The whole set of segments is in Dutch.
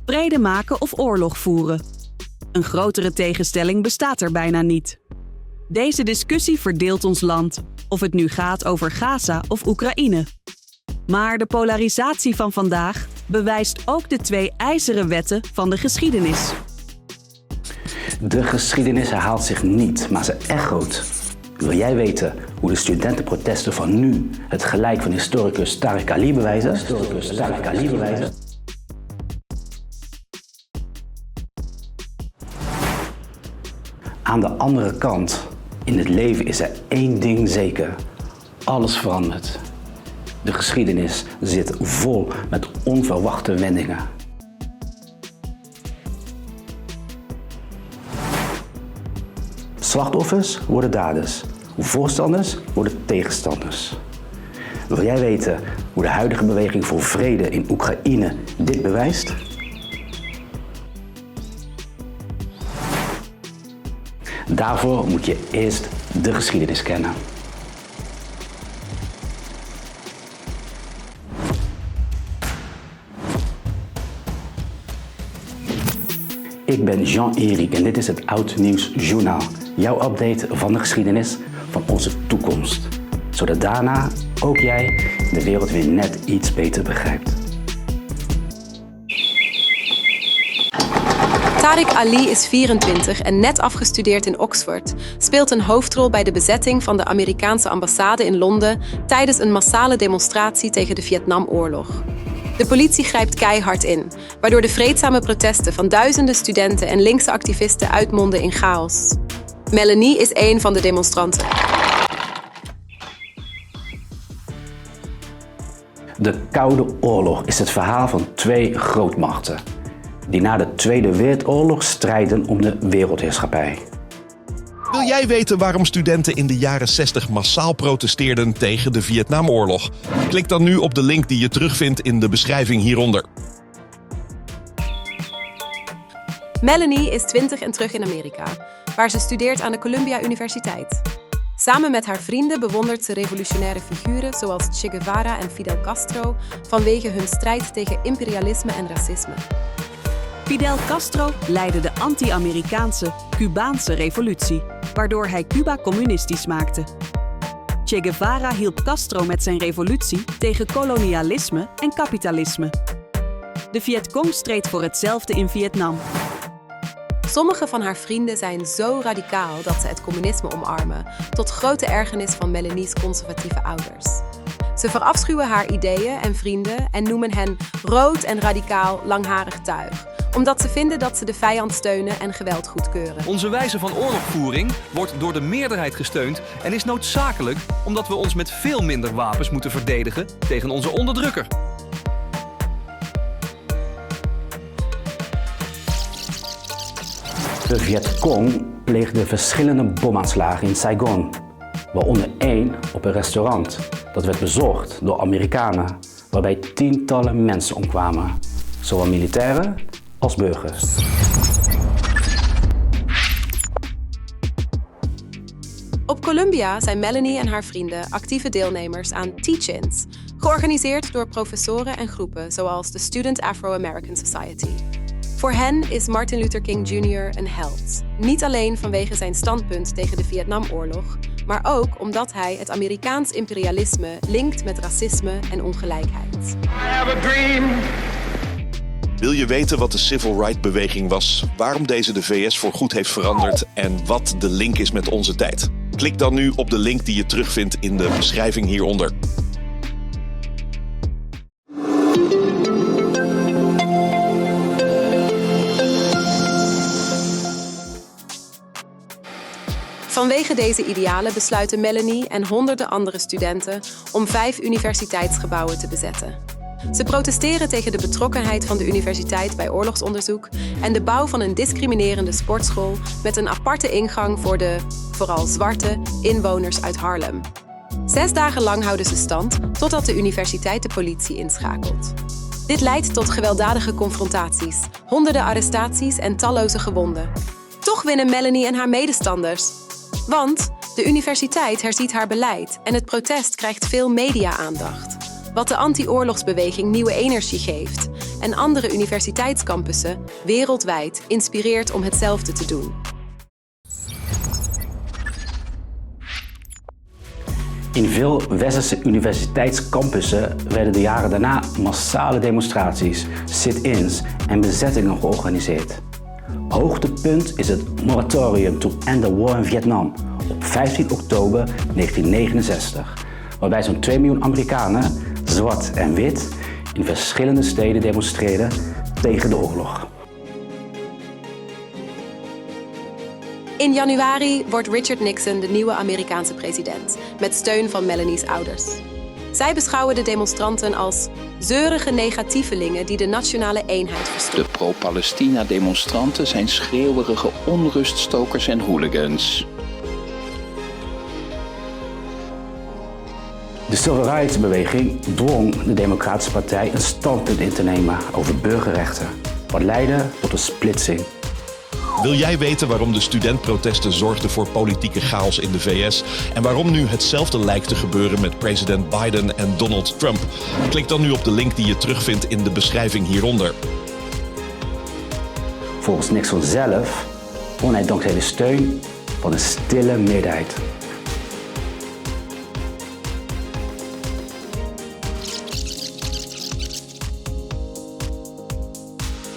Vrede maken of oorlog voeren? Een grotere tegenstelling bestaat er bijna niet. Deze discussie verdeelt ons land, of het nu gaat over Gaza of Oekraïne. Maar de polarisatie van vandaag bewijst ook de 2 ijzeren wetten van de geschiedenis. De geschiedenis herhaalt zich niet, maar ze echoot. Wil jij weten hoe de studentenprotesten van nu het gelijk van historicus Tariq Ali bewijzen? Aan de andere kant, in het leven is er één ding zeker. Alles verandert. De geschiedenis zit vol met onverwachte wendingen. Slachtoffers worden daders, voorstanders worden tegenstanders. Wil jij weten hoe de huidige beweging voor vrede in Oekraïne dit bewijst? Daarvoor moet je eerst de geschiedenis kennen. Ik ben Jean-Éric en dit is het Oud Nieuws Journaal. Jouw update van de geschiedenis van onze toekomst. Zodat daarna ook jij de wereld weer net iets beter begrijpt. Tariq Ali is 24 en net afgestudeerd in Oxford, speelt een hoofdrol bij de bezetting van de Amerikaanse ambassade in Londen tijdens een massale demonstratie tegen de Vietnamoorlog. De politie grijpt keihard in, waardoor de vreedzame protesten van duizenden studenten en linkse activisten uitmonden in chaos. Melanie is één van de demonstranten. De Koude Oorlog is het verhaal van 2 grootmachten die na de Tweede Wereldoorlog strijden om de wereldheerschappij. Wil jij weten waarom studenten in de jaren 60 massaal protesteerden tegen de Vietnamoorlog? Klik dan nu op de link die je terugvindt in de beschrijving hieronder. Melanie is 20 en terug in Amerika, waar ze studeert aan de Columbia Universiteit. Samen met haar vrienden bewondert ze revolutionaire figuren zoals Che Guevara en Fidel Castro vanwege hun strijd tegen imperialisme en racisme. Fidel Castro leidde de anti-Amerikaanse Cubaanse revolutie, waardoor hij Cuba communistisch maakte. Che Guevara hielp Castro met zijn revolutie tegen kolonialisme en kapitalisme. De Vietcong streed voor hetzelfde in Vietnam. Sommige van haar vrienden zijn zo radicaal dat ze het communisme omarmen, tot grote ergernis van Melanie's conservatieve ouders. Ze verafschuwen haar ideeën en vrienden en noemen hen rood en radicaal langharig tuig, omdat ze vinden dat ze de vijand steunen en geweld goedkeuren. Onze wijze van oorlogvoering wordt door de meerderheid gesteund en is noodzakelijk omdat we ons met veel minder wapens moeten verdedigen tegen onze onderdrukker. De Vietcong pleegde verschillende bomaanslagen in Saigon, waaronder 1 op een restaurant dat werd bezocht door Amerikanen, waarbij tientallen mensen omkwamen, zowel militairen als burgers. Op Columbia zijn Melanie en haar vrienden actieve deelnemers aan Teach-ins, georganiseerd door professoren en groepen zoals de Student Afro-American Society. Voor hen is Martin Luther King Jr. een held. Niet alleen vanwege zijn standpunt tegen de Vietnamoorlog, maar ook omdat hij het Amerikaans imperialisme linkt met racisme en ongelijkheid. Wil je weten wat de Civil Rights Beweging was, waarom deze de VS voorgoed heeft veranderd en wat de link is met onze tijd? Klik dan nu op de link die je terugvindt in de beschrijving hieronder. Vanwege deze idealen besluiten Melanie en honderden andere studenten om 5 universiteitsgebouwen te bezetten. Ze protesteren tegen de betrokkenheid van de universiteit bij oorlogsonderzoek en de bouw van een discriminerende sportschool met een aparte ingang voor de, vooral zwarte, inwoners uit Harlem. 6 dagen lang houden ze stand totdat de universiteit de politie inschakelt. Dit leidt tot gewelddadige confrontaties, honderden arrestaties en talloze gewonden. Toch winnen Melanie en haar medestanders. Want de universiteit herziet haar beleid en het protest krijgt veel media-aandacht. Wat de anti-oorlogsbeweging nieuwe energie geeft en andere universiteitscampussen wereldwijd inspireert om hetzelfde te doen. In veel westerse universiteitscampussen werden de jaren daarna massale demonstraties, sit-ins en bezettingen georganiseerd. Hoogtepunt is het moratorium to end the war in Vietnam op 15 oktober 1969, waarbij zo'n 2 miljoen Amerikanen, zwart en wit, in verschillende steden demonstreerden tegen de oorlog. In januari wordt Richard Nixon de nieuwe Amerikaanse president, met steun van Melanie's ouders. Zij beschouwen de demonstranten als zeurige negatievelingen die de nationale eenheid verstoren. De pro-Palestina-demonstranten zijn schreeuwerige onruststokers en hooligans. De Civil Rights Beweging dwong de Democratische Partij een standpunt in te nemen over burgerrechten, wat leidde tot een splitsing. Wil jij weten waarom de studentprotesten zorgden voor politieke chaos in de VS en waarom nu hetzelfde lijkt te gebeuren met president Biden en Donald Trump? Klik dan nu op de link die je terugvindt in de beschrijving hieronder. Volgens Nixon zelf won hij dankzij de steun van een stille meerderheid.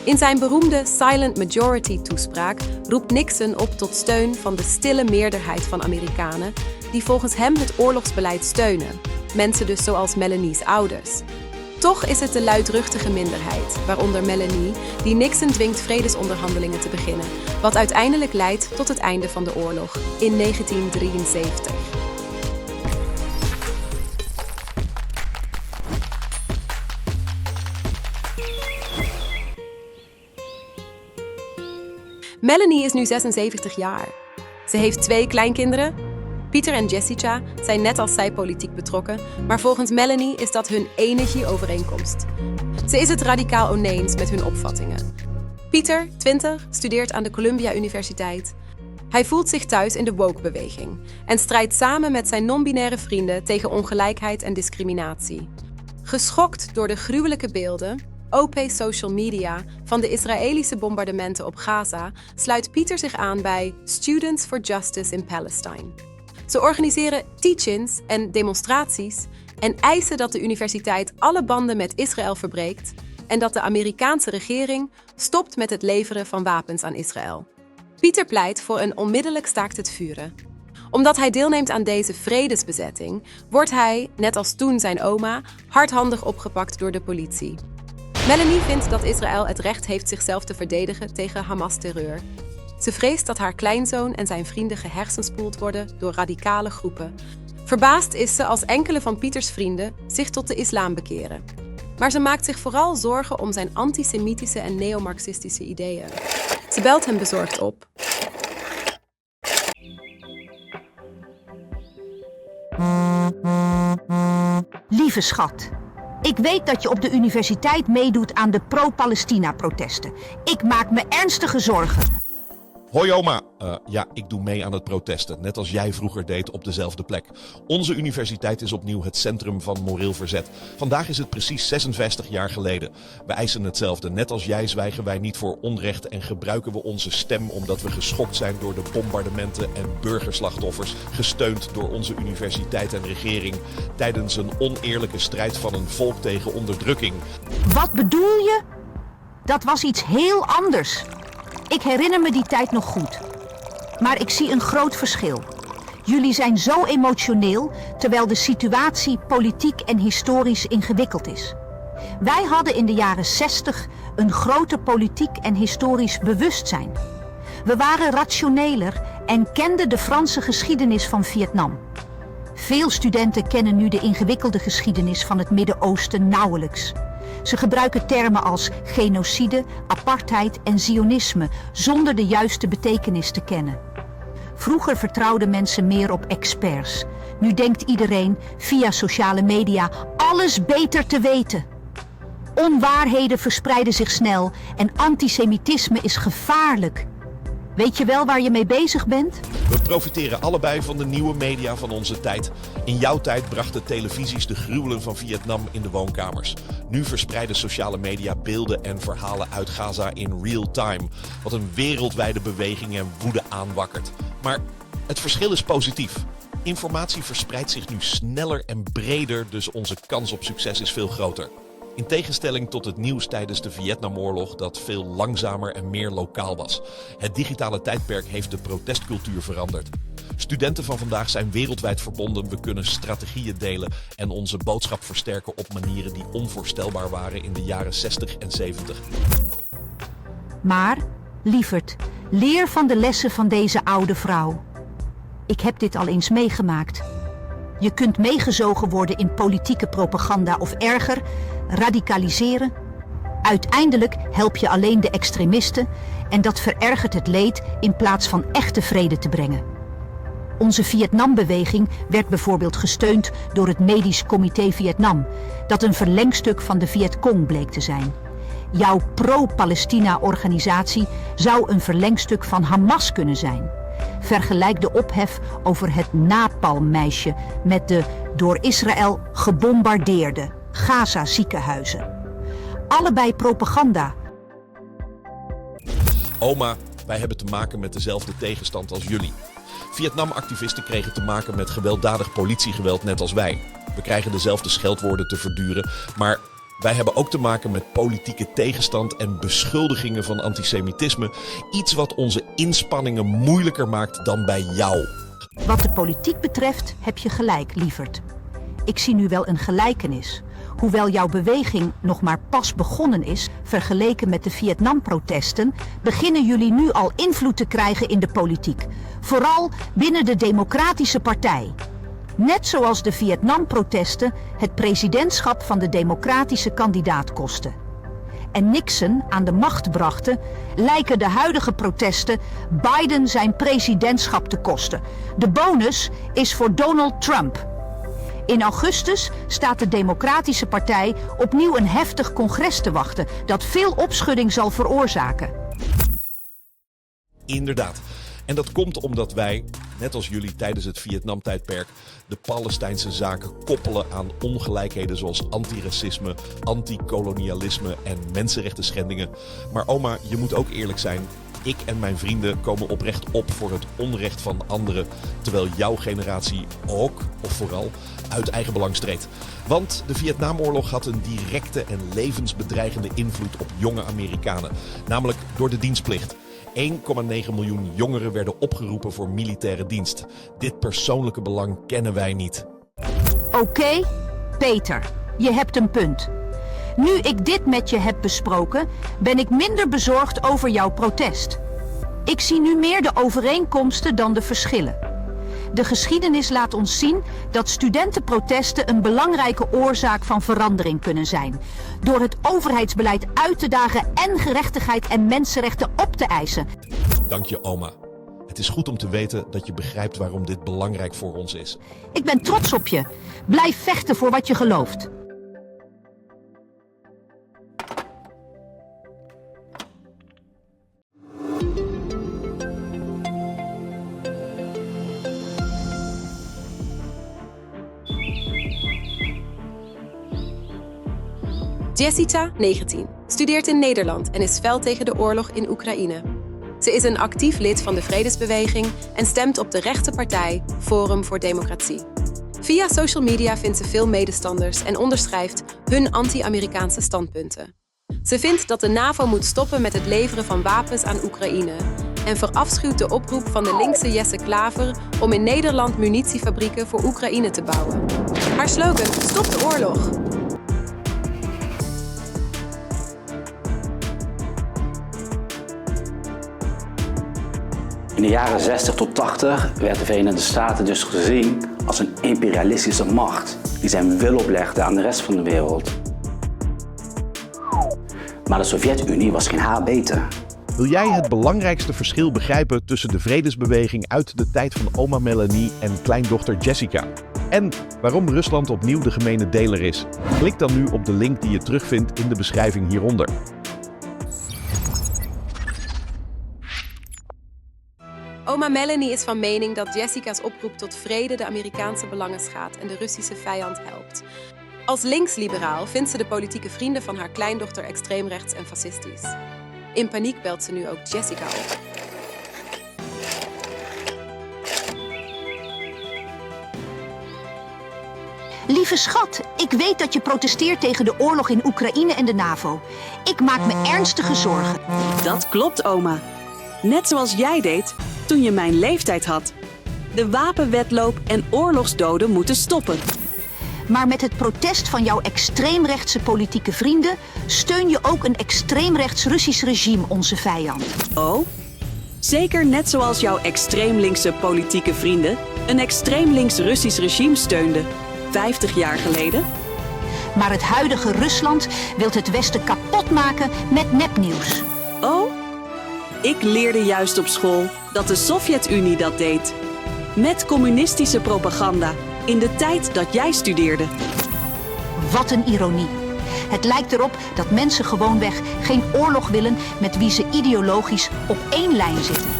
In zijn beroemde Silent Majority-toespraak roept Nixon op tot steun van de stille meerderheid van Amerikanen die volgens hem het oorlogsbeleid steunen, mensen dus zoals Melanie's ouders. Toch is het de luidruchtige minderheid, waaronder Melanie, die Nixon dwingt vredesonderhandelingen te beginnen, wat uiteindelijk leidt tot het einde van de oorlog in 1973. Melanie is nu 76 jaar. Ze heeft 2 kleinkinderen. Pieter en Jessica zijn net als zij politiek betrokken, maar volgens Melanie is dat hun enige overeenkomst. Ze is het radicaal oneens met hun opvattingen. Pieter, 20, studeert aan de Columbia Universiteit. Hij voelt zich thuis in de woke-beweging en strijdt samen met zijn non-binaire vrienden tegen ongelijkheid en discriminatie. Geschokt door de gruwelijke beelden, OP social media, van de Israëlische bombardementen op Gaza, sluit Pieter zich aan bij Students for Justice in Palestine. Ze organiseren teach-ins en demonstraties en eisen dat de universiteit alle banden met Israël verbreekt en dat de Amerikaanse regering stopt met het leveren van wapens aan Israël. Pieter pleit voor een onmiddellijk staakt het vuren. Omdat hij deelneemt aan deze vredesbezetting, wordt hij, net als toen zijn oma, hardhandig opgepakt door de politie. Melanie vindt dat Israël het recht heeft zichzelf te verdedigen tegen Hamas-terreur. Ze vreest dat haar kleinzoon en zijn vrienden gehersenspoeld worden door radicale groepen. Verbaasd is ze als enkele van Pieters vrienden zich tot de islam bekeren. Maar ze maakt zich vooral zorgen om zijn antisemitische en neomarxistische ideeën. Ze belt hem bezorgd op. Lieve schat, ik weet dat je op de universiteit meedoet aan de pro-Palestina-protesten. Ik maak me ernstige zorgen. Hoi oma. Ja, ik doe mee aan het protesten, net als jij vroeger deed op dezelfde plek. Onze universiteit is opnieuw het centrum van moreel verzet. Vandaag is het precies 56 jaar geleden. We eisen hetzelfde. Net als jij zwijgen wij niet voor onrecht en gebruiken we onze stem omdat we geschokt zijn door de bombardementen en burgerslachtoffers, gesteund door onze universiteit en regering tijdens een oneerlijke strijd van een volk tegen onderdrukking. Wat bedoel je? Dat was iets heel anders. Ik herinner me die tijd nog goed. Maar ik zie een groot verschil. Jullie zijn zo emotioneel, terwijl de situatie politiek en historisch ingewikkeld is. Wij hadden in de jaren 60 een groter politiek en historisch bewustzijn. We waren rationeler en kenden de Franse geschiedenis van Vietnam. Veel studenten kennen nu de ingewikkelde geschiedenis van het Midden-Oosten nauwelijks. Ze gebruiken termen als genocide, apartheid en zionisme zonder de juiste betekenis te kennen. Vroeger vertrouwden mensen meer op experts. Nu denkt iedereen via sociale media alles beter te weten. Onwaarheden verspreiden zich snel en antisemitisme is gevaarlijk. Weet je wel waar je mee bezig bent? We profiteren allebei van de nieuwe media van onze tijd. In jouw tijd brachten televisies de gruwelen van Vietnam in de woonkamers. Nu verspreiden sociale media beelden en verhalen uit Gaza in real time. Wat een wereldwijde beweging en woede aanwakkert. Maar het verschil is positief. Informatie verspreidt zich nu sneller en breder, dus onze kans op succes is veel groter. In tegenstelling tot het nieuws tijdens de Vietnamoorlog dat veel langzamer en meer lokaal was. Het digitale tijdperk heeft de protestcultuur veranderd. Studenten van vandaag zijn wereldwijd verbonden, we kunnen strategieën delen en onze boodschap versterken op manieren die onvoorstelbaar waren in de jaren 60 en 70. Maar, lieverd, leer van de lessen van deze oude vrouw. Ik heb dit al eens meegemaakt. Je kunt meegezogen worden in politieke propaganda of erger, radicaliseren. Uiteindelijk help je alleen de extremisten en dat verergert het leed in plaats van echte vrede te brengen. Onze Vietnambeweging werd bijvoorbeeld gesteund door het Medisch Comité Vietnam, dat een verlengstuk van de Vietcong bleek te zijn. Jouw pro-Palestina-organisatie zou een verlengstuk van Hamas kunnen zijn. Vergelijk de ophef over het napalmmeisje met de door Israël gebombardeerde Gaza-ziekenhuizen. Allebei propaganda. Oma, wij hebben te maken met dezelfde tegenstand als jullie. Vietnam-activisten kregen te maken met gewelddadig politiegeweld net als wij. We krijgen dezelfde scheldwoorden te verduren, maar wij hebben ook te maken met politieke tegenstand en beschuldigingen van antisemitisme. Iets wat onze inspanningen moeilijker maakt dan bij jou. Wat de politiek betreft heb je gelijk, lieverd. Ik zie nu wel een gelijkenis. Hoewel jouw beweging nog maar pas begonnen is, vergeleken met de Vietnam-protesten, beginnen jullie nu al invloed te krijgen in de politiek. Vooral binnen de Democratische Partij. Net zoals de Vietnam-protesten het presidentschap van de democratische kandidaat kostten. En Nixon aan de macht brachten, lijken de huidige protesten Biden zijn presidentschap te kosten. De bonus is voor Donald Trump. In augustus staat de Democratische Partij opnieuw een heftig congres te wachten dat veel opschudding zal veroorzaken. Inderdaad. En dat komt omdat wij, net als jullie tijdens het Vietnam-tijdperk, de Palestijnse zaken koppelen aan ongelijkheden zoals antiracisme, antikolonialisme en mensenrechten schendingen. Maar oma, je moet ook eerlijk zijn. Ik en mijn vrienden komen oprecht op voor het onrecht van anderen, terwijl jouw generatie ook, of vooral, uit eigen belang streed. Want de Vietnamoorlog had een directe en levensbedreigende invloed op jonge Amerikanen, namelijk door de dienstplicht. 1,9 miljoen jongeren werden opgeroepen voor militaire dienst. Dit persoonlijke belang kennen wij niet. Oké, Peter, je hebt een punt. Nu ik dit met je heb besproken, ben ik minder bezorgd over jouw protest. Ik zie nu meer de overeenkomsten dan de verschillen. De geschiedenis laat ons zien dat studentenprotesten een belangrijke oorzaak van verandering kunnen zijn. Door het overheidsbeleid uit te dagen en gerechtigheid en mensenrechten op te eisen. Dank je, oma. Het is goed om te weten dat je begrijpt waarom dit belangrijk voor ons is. Ik ben trots op je. Blijf vechten voor wat je gelooft. Jessica, 19, studeert in Nederland en is fel tegen de oorlog in Oekraïne. Ze is een actief lid van de Vredesbeweging en stemt op de rechtse partij Forum voor Democratie. Via social media vindt ze veel medestanders en onderschrijft hun anti-Amerikaanse standpunten. Ze vindt dat de NAVO moet stoppen met het leveren van wapens aan Oekraïne en verafschuwt de oproep van de linkse Jesse Klaver om in Nederland munitiefabrieken voor Oekraïne te bouwen. Haar slogan: Stop de oorlog! In de jaren 60 tot 80 werd de Verenigde Staten dus gezien als een imperialistische macht die zijn wil oplegde aan de rest van de wereld. Maar de Sovjet-Unie was geen haar beter. Wil jij het belangrijkste verschil begrijpen tussen de vredesbeweging uit de tijd van oma Melanie en kleindochter Jessica? En waarom Rusland opnieuw de gemene deler is? Klik dan nu op de link die je terugvindt in de beschrijving hieronder. Oma Melanie is van mening dat Jessica's oproep tot vrede de Amerikaanse belangen schaadt en de Russische vijand helpt. Als linksliberaal vindt ze de politieke vrienden van haar kleindochter extreemrechts en fascistisch. In paniek belt ze nu ook Jessica op. Lieve schat, ik weet dat je protesteert tegen de oorlog in Oekraïne en de NAVO. Ik maak me ernstige zorgen. Dat klopt, oma. Net zoals jij deed toen je mijn leeftijd had. De wapenwetloop en oorlogsdoden moeten stoppen. Maar met het protest van jouw extreemrechtse politieke vrienden steun je ook een extreemrechts Russisch regime, onze vijand. Oh? Zeker net zoals jouw extreemlinkse politieke vrienden een extreemlinks Russisch regime steunden, 50 jaar geleden. Maar het huidige Rusland wil het Westen kapot maken met nepnieuws. Oh? Ik leerde juist op school dat de Sovjet-Unie dat deed. Met communistische propaganda in de tijd dat jij studeerde. Wat een ironie. Het lijkt erop dat mensen gewoonweg geen oorlog willen met wie ze ideologisch op één lijn zitten.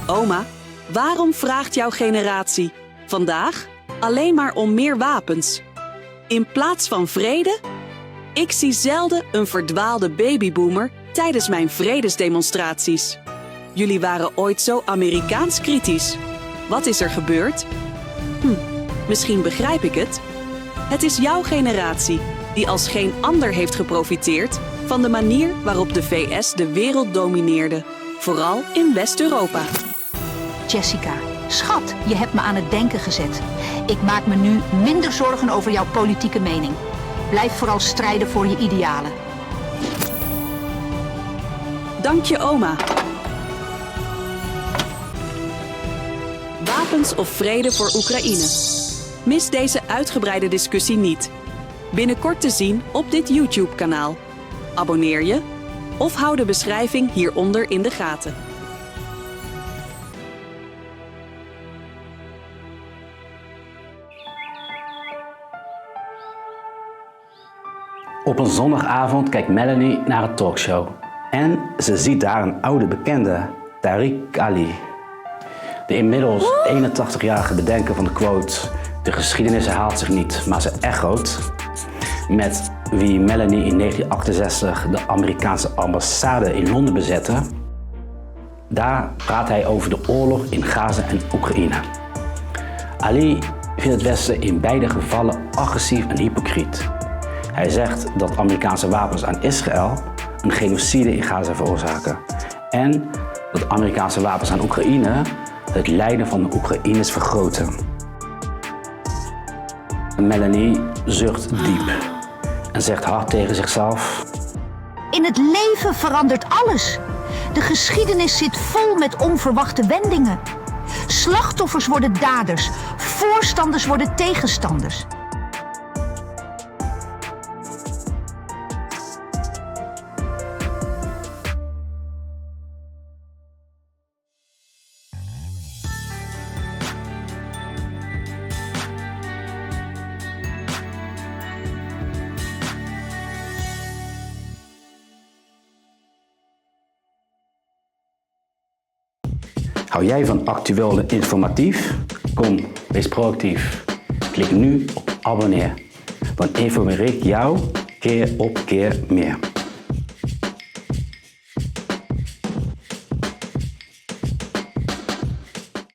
Oma, waarom vraagt jouw generatie vandaag alleen maar om meer wapens? In plaats van vrede? Ik zie zelden een verdwaalde babyboomer tijdens mijn vredesdemonstraties. Jullie waren ooit zo Amerikaans kritisch. Wat is er gebeurd? Misschien begrijp ik het. Het is jouw generatie die als geen ander heeft geprofiteerd van de manier waarop de VS de wereld domineerde. Vooral in West-Europa. Jessica, schat, je hebt me aan het denken gezet. Ik maak me nu minder zorgen over jouw politieke mening. Blijf vooral strijden voor je idealen. Dank je, oma. Wapens of vrede voor Oekraïne. Mis deze uitgebreide discussie niet. Binnenkort te zien op dit YouTube-kanaal. Abonneer je of hou de beschrijving hieronder in de gaten. Op een zondagavond kijkt Melanie naar een talkshow. En ze ziet daar een oude bekende, Tariq Ali. De inmiddels 81-jarige bedenker van de quote: "De geschiedenis herhaalt zich niet, maar ze echoot", met wie Melanie in 1968 de Amerikaanse ambassade in Londen bezette. Daar praat hij over de oorlog in Gaza en Oekraïne. Ali vindt het Westen in beide gevallen agressief en hypocriet. Hij zegt dat Amerikaanse wapens aan Israël een genocide in Gaza veroorzaken. En dat Amerikaanse wapens aan Oekraïne het lijden van de Oekraïners vergroten. Melanie zucht diep en zegt hard tegen zichzelf: In het leven verandert alles. De geschiedenis zit vol met onverwachte wendingen. Slachtoffers worden daders, voorstanders worden tegenstanders. Hou jij van actueel en informatief? Kom, wees proactief. Klik nu op abonneer. Dan informeer ik jou keer op keer meer.